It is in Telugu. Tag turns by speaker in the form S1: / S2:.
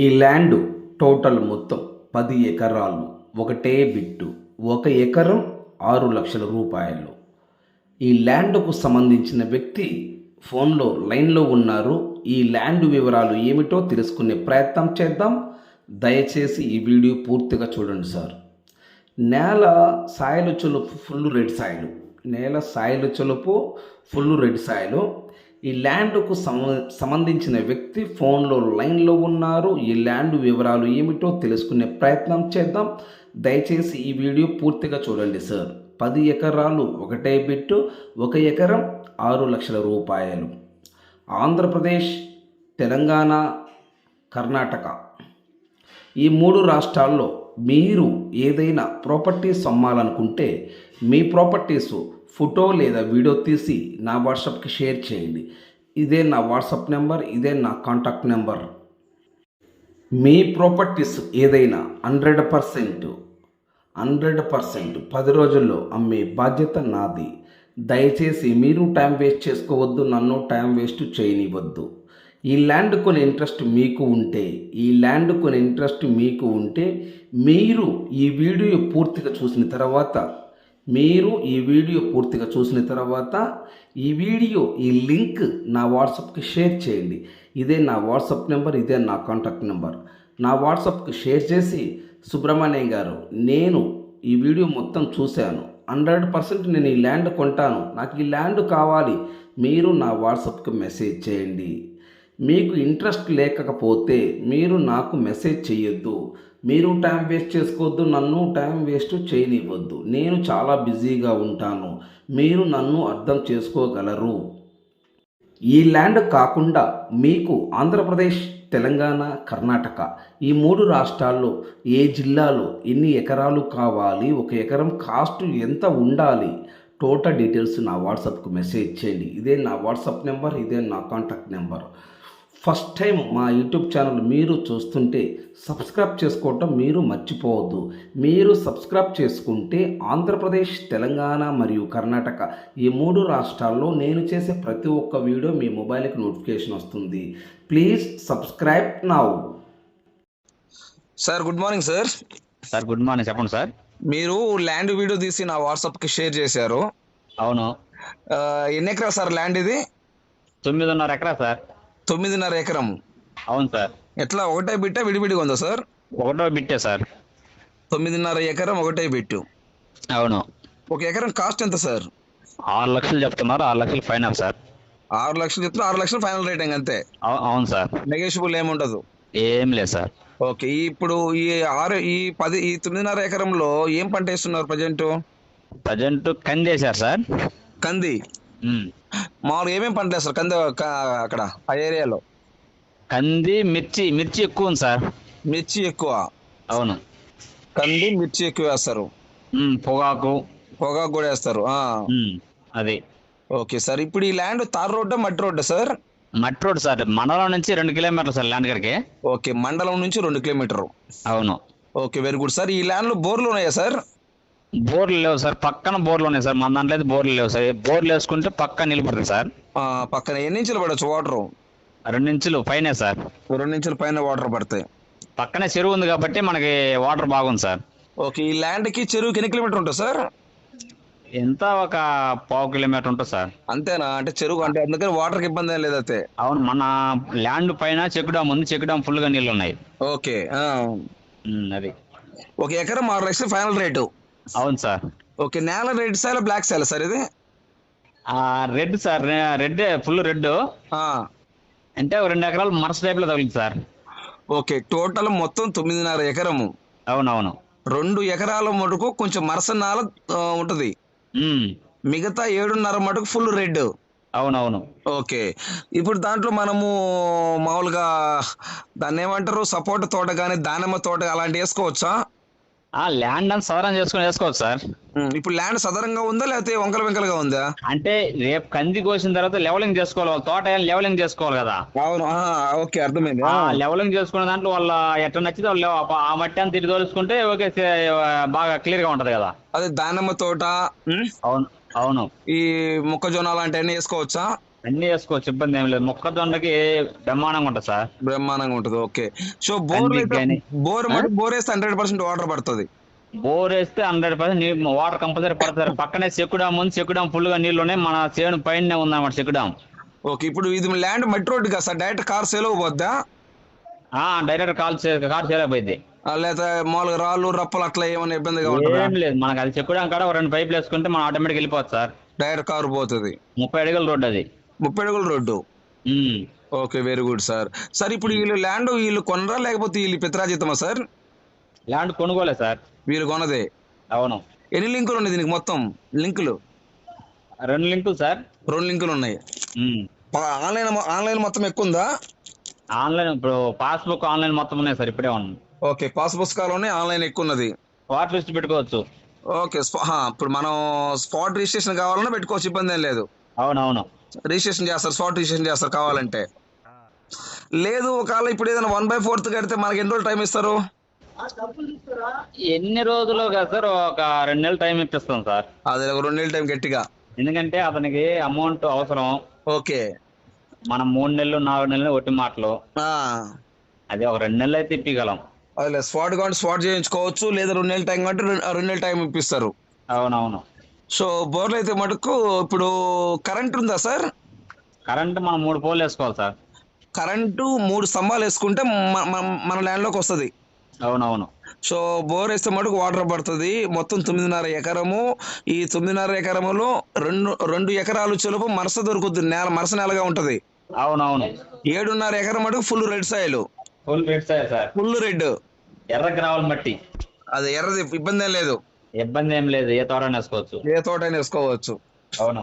S1: ఈ ల్యాండ్ టోటల్ మొత్తం 10 ఎకరాలు, ఒకటే బిట్టు, 1 ఎకరం 6 లక్షల రూపాయలు. ఈ ల్యాండ్కు సంబంధించిన వ్యక్తి ఫోన్లో లైన్లో ఉన్నారు. ఈ ల్యాండ్ వివరాలు ఏమిటో తెలుసుకునే ప్రయత్నం చేద్దాం. దయచేసి ఈ వీడియో పూర్తిగా చూడండి సార్. నేల సాయిలు చొలుపు ఫుల్ రెడ్ సాయిలు, నేల సాయిలు చొలుపు ఫుల్ రెడ్ సాయిలు. ఈ ల్యాండ్కు సంబంధించిన వ్యక్తి ఫోన్లో లైన్లో ఉన్నారు. ఈ ల్యాండ్ వివరాలు ఏమిటో తెలుసుకునే ప్రయత్నం చేద్దాం. దయచేసి ఈ వీడియో పూర్తిగా చూడండి సార్. 10 ఎకరాలు, ఒకటే బిట్టు, 1 ఎకరం 6 లక్షల రూపాయలు. ఆంధ్రప్రదేశ్, తెలంగాణ, కర్ణాటక ఈ 3 రాష్ట్రాల్లో మీరు ఏదైనా ప్రాపర్టీస్ అమ్మాలనుకుంటే మీ ప్రాపర్టీస్ ఫోటో లేదా వీడియో తీసి నా వాట్సాప్కి షేర్ చేయండి. ఇదే నా వాట్సాప్ నెంబర్, ఇదే నా కాంటాక్ట్ నెంబర్. మీ ప్రాపర్టీస్ ఏదైనా 100% 10 రోజుల్లో అమ్మే బాధ్యత నాది. దయచేసి మీరు టైం వేస్ట్ చేసుకోవద్దు, నన్ను టైం వేస్ట్ చేయనివ్వద్దు. ఈ ల్యాండ్ కొనే ఇంట్రెస్ట్ మీకు ఉంటే మీరు ఈ వీడియో పూర్తిగా చూసిన తర్వాత ఈ లింక్ నా వాట్సాప్కి షేర్ చేయండి. ఇదే నా వాట్సాప్ నెంబర్, ఇదే నా కాంటాక్ట్ నెంబర్. నా వాట్సాప్కి షేర్ చేసి, సుబ్రహ్మణ్యం గారు, నేను ఈ వీడియో మొత్తం చూశాను, 100% నేను ఈ ల్యాండ్ కొంటాను, నాకు ఈ ల్యాండ్ కావాలి, మీరు నా వాట్సాప్కి మెసేజ్ చేయండి. మీకు ఇంట్రెస్ట్ లేకపోతే మీరు నాకు మెసేజ్ చేయొద్దు. మీరు టైం వేస్ట్ చేసుకోవద్దు, నన్ను టైం వేస్ట్ చేయనివ్వద్దు. నేను చాలా బిజీగా ఉంటాను, మీరు నన్ను అర్థం చేసుకోగలరు. ఈ ల్యాండ్ కాకుండా మీకు ఆంధ్రప్రదేశ్, తెలంగాణ, కర్ణాటక ఈ 3 రాష్ట్రాల్లో ఏ జిల్లాలో ఎన్ని ఎకరాలు కావాలి, 1 ఎకరం కాస్ట్ ఎంత ఉండాలి, టోటల్ డీటెయిల్స్ నా వాట్సాప్కి మెసేజ్ చేయండి. ఇదే నా వాట్సాప్ నెంబర్, ఇదే నా కాంటాక్ట్ నెంబర్. ఫస్ట్ టైం మా యూట్యూబ్ ఛానల్ మీరు చూస్తుంటే సబ్స్క్రైబ్ చేసుకోవటం మీరు మర్చిపోవద్దు. మీరు సబ్స్క్రైబ్ చేసుకుంటే ఆంధ్రప్రదేశ్, తెలంగాణ మరియు కర్ణాటక ఈ 3 రాష్ట్రాల్లో నేను చేసే ప్రతి ఒక్క వీడియో మీ మొబైల్కి నోటిఫికేషన్ వస్తుంది. Please subscribe now.
S2: Sir good morning sir.
S3: Sir good morning, చెప్పండి సార్.
S2: మీరు ల్యాండ్ వీడియో తీసి నా వాట్సాప్కి షేర్ చేశారు.
S3: అవును.
S2: ఎన్ని ఎకరాలు సార్ ల్యాండ్ ఇది?
S3: 9.5 ఎకరా సార్.
S2: 9.5 ఎకరం.
S3: అవును సార్.
S2: ఎట్లా ఒకటే బిట్టా విడివిడిగా ఉందా సార్?
S3: ఒకటో బిట్టే సార్.
S2: 9.5 ఎకరం ఒకటే బిట్టు.
S3: అవును.
S2: 1 ఎకరం కాస్ట్ ఎంత సార్?
S3: 6 లక్షలు చెప్తున్నారు. 6 లక్షలు ఫైనల్ సార్.
S2: 6 లక్షలు చెప్తున్నారు. 6 లక్షలు ఫైనల్ రేటింగ్ అంతే.
S3: అవును సార్.
S2: నెగోషియబుల్ ఏముండదు.
S3: ఏం లేదు సార్.
S2: ఓకే. ఇప్పుడు ఈ 9.5 ఎకరంలో ఏం పంట వేస్తున్నారు
S3: ప్రజెంట్ కంది వేశారు సార్.
S2: కంది. మామూలుగా ఏమేమి పంటలు వేస్తారు కంది అక్కడ ఆ ఏరియాలో?
S3: కంది, మిర్చి ఎక్కువ ఉంది సార్.
S2: మిర్చి ఎక్కువ.
S3: అవును.
S2: కంది, మిర్చి ఎక్కువ వేస్తారు.
S3: పొగాకు
S2: కూడా వేస్తారు.
S3: అది.
S2: Okay sir. ఇప్పుడు ఈ ల్యాండ్ తార్ రోడ్డా మట్టి రోడ్డా సార్?
S3: మట్టి రోడ్ సార్. మండలం నుంచి 2 కిలోమీటర్లు సార్ ల్యాండ్ గారికి.
S2: ఓకే, మండలం నుంచి 2 కిలోమీటర్లు.
S3: అవును.
S2: Okay, very good sir. ఈ ల్యాండ్ లో బోర్లు ఉన్నాయా సార్?
S3: బోర్లు లేవు సార్. పక్కన బోర్లు ఉన్నాయి సార్. మన దాంట్లో అయితే బోర్లు లేవు సార్. బోర్లు వేసుకుంటే పక్క నిలబడుతుంది సార్.
S2: పక్కన ఎన్ని ఇంచులు పడవచ్చు వాటర్?
S3: 2 ఇంచులు పైనే సార్.
S2: 2 ఇంచుల పైన వాటర్ పడతాయి.
S3: పక్కనే చెరువు ఉంది కాబట్టి మనకి వాటర్ బాగుంది సార్.
S2: ఓకే. ఈ ల్యాండ్ కి చెరువుకి ఎన్ని కిలోమీటర్ ఉంటుంది సార్?
S3: ఎంత ఒక 1/2 కిలోమీటర్ ఉంటుంది సార్.
S2: అంతేనా? అంటే చెరువు అంటే అందుకని వాటర్ కి ఇబ్బంది ఏం లేదైతే.
S3: అవును. మన ల్యాండ్ పైన చెక్ డ్యామ్ ఉంది. చెక్ డ్యామ్ ఫుల్ గా నీళ్ళు ఉన్నాయి.
S2: ఓకే.
S3: అది.
S2: 1 ఎకరం 6 లక్షలు ఫైనల్ రేటు.
S3: అవును సార్.
S2: ఓకే. నేల red sir black sir sir ఇది?
S3: Red sir. Red, full red. అంటే 2 ఎకరాలు మరస టైప్ లో తగిలింది సార్.
S2: ఓకే. టోటల్ మొత్తం 9.5 ఎకరము.
S3: అవునవును.
S2: 2 ఎకరాల మటుకు కొంచెం మరసనాల ఉంటది. మిగతా 7.5 మటుకు ఫుల్ రెడ్.
S3: అవునవును.
S2: ఓకే. ఇప్పుడు దాంట్లో మనము మామూలుగా దాన్ని ఏమంటారు, సపోటా తోట కానీ దానిమ్మ తోట అలాంటి వేసుకోవచ్చా?
S3: ల్యాండ్ అని సదరం చేసుకుని వేసుకోవచ్చు సార్.
S2: ఇప్పుడు ల్యాండ్ సదరంగా ఉందా లేకపోతే వంకల వెంకలుగా ఉందా?
S3: అంటే రేపు కంది కోసిన తర్వాత లెవలింగ్ చేసుకోవాలి. తోట లెవలింగ్ చేసుకోవాలి కదా.
S2: అవును. ఓకే, అర్థమైంది.
S3: లెవలింగ్ చేసుకునే దాంట్లో వాళ్ళ ఎట్లా నచ్చితే వాళ్ళు ఆ మట్టి అంతా తిరిగి తోలుచుకుంటే ఓకే, బాగా క్లియర్ గా ఉంటది కదా.
S2: అదే దానిమ్మ తోట.
S3: అవును. అవును.
S2: ఈ మొక్కజొన్న అలాంటివన్నీ వేసుకోవచ్చా?
S3: అన్ని వేసుకోవచ్చు, ఇబ్బంది ఏం లేదు. మొక్కజొన్నకి బ్రహ్మాండంగా ఉంటుంది సార్.
S2: బ్రహ్మాండంగా ఉంటుంది. ఓకే. సో బోర్
S3: కందికి
S2: అయితే
S3: గాని.
S2: బోర్ వేస్తే 100% వాటర్ పడుతుంది.
S3: బోర్ వేస్తే 100% వాటర్ కంపల్సరీ పడతారు. పక్కనే చెక్కు డ్యామ్ ఉంది, చెక్కు డ్యామ్ ఫుల్ గా నీళ్లు ఉన్నాయి. మన చేను పైన ఉందన్నమాట చెక్కు డ్యామ్.
S2: ఓకే. ఇప్పుడు ఇది ల్యాండ్ మట్టి రోడ్డు కదా సార్, డైరెక్ట్ కార్ సేల్ పోద్దా?
S3: డైరెక్ట్ కార్ చేయలేకపోయింది.
S2: లేదా మామూలుగా రాళ్ళు రప్పలు అట్లా ఏమైనా ఇబ్బందిగా ఉంటుందా?
S3: ఏం లేదు, మనకు అది చెక్కు డ్యామ్ కాడ 2 పైపులు వేసుకుంటే మనం ఆటోమేటిక్ వెళ్ళిపోవచ్చు సార్.
S2: డైరెక్ట్ కారు పోతుంది.
S3: 30 అడుగుల రోడ్డు అది.
S2: 30 అడుగుల road.
S3: Um.
S2: Okay, very good sir. Sir ఇప్పుడు వీళ్ళు కొనరా లేకపోతే వీళ్ళు పిత్రాజితమా సార్?
S3: ల్యాండ్ కొనుగోలే సార్.
S2: వీళ్ళు కొనదే.
S3: అవును.
S2: ఎన్ని లింకులు ఉన్నాయి దీనికి? మొత్తం లింకులు
S3: 2 లింకులు సార్.
S2: 2 లింకులు ఉన్నాయి.
S3: ఉమ్.
S2: ఆన్లైన్ మొత్తం ఎక్కువ ఉందా?
S3: ఆన్లైన్ ఇప్పుడు పాస్బుక్ ఆన్లైన్ మొత్తం ఉన్నాయి సార్, ఇప్పుడే ఉంది.
S2: ఓకే, పాస్ పుస్తకాలు ఆన్లైన్ ఎక్కువ ఉన్నది.
S3: వాటర్ లిస్ట్ పెట్టుకోవచ్చు.
S2: ఓకే. ఇప్పుడు మనం స్పాట్ రిజిస్ట్రేషన్ కావాలన్నా పెట్టుకోవచ్చు, ఇబ్బంది ఏం లేదు.
S3: అవునవును.
S2: రిజిస్ట్రేషన్ చేస్తారు, స్పాట్ రిజిస్ట్రేషన్ చేస్తారు కావాలంటే. లేదు ఒకవేళ ఇప్పుడు ఏదైనా 1/4 కడితే మనకి ఎన్ని రోజులు టైం ఇస్తారు?
S3: ఎన్ని రోజులు కాదు సార్, ఒక 2 నెలలు టైం ఇప్పిస్తాం సార్.
S2: అది ఒక 2 నెలల టైం గట్టిగా.
S3: ఎందుకంటే అతనికి అమౌంట్ అవసరం.
S2: ఓకే.
S3: మనం 3 నెలలు 4 నెలలు ఒట్టి మాటలు, అది ఒక 2 నెలలు అయితే ఇప్పగలం.
S2: అదే స్పాట్ కాబట్టి స్పాట్ చేయించుకోవచ్చు, లేదా 2 నెలల టైం కాబట్టి 2 నెలల టైం ఇప్పిస్తారు.
S3: అవునవును.
S2: సో బోర్లు అయితే మటుకు ఇప్పుడు కరెంట్ ఉందా సార్?
S3: కరెంట్ మనం 3 పోల్ వేసుకోవాలి సార్.
S2: కరెంటు 3 స్తంభాలు వేసుకుంటే మన ల్యాండ్ లోకి వస్తుంది.
S3: అవునవును.
S2: సో బోర్ వేస్తే మటుకు వాటర్ పడుతుంది. మొత్తం 9.5 ఎకరము. ఈ 9.5 ఎకరములో 2 ఎకరాలు చెలుపు మరస దొరుకుతుంది, మరస నేలగా ఉంటది.
S3: అవునవును.
S2: 7.5 ఎకరం మటుకు full red soil.
S3: Full red sir.
S2: Full red,
S3: ఎర్ర గ్రావల్ మట్టి.
S2: అది ఎర్రది, ఇబ్బంది ఏం లేదు.
S3: ఇబ్బంది ఏం లేదు, ఏ తోటైనా వేసుకోవచ్చు.
S2: ఏ తోటైనా వేసుకోవచ్చు.
S3: అవును.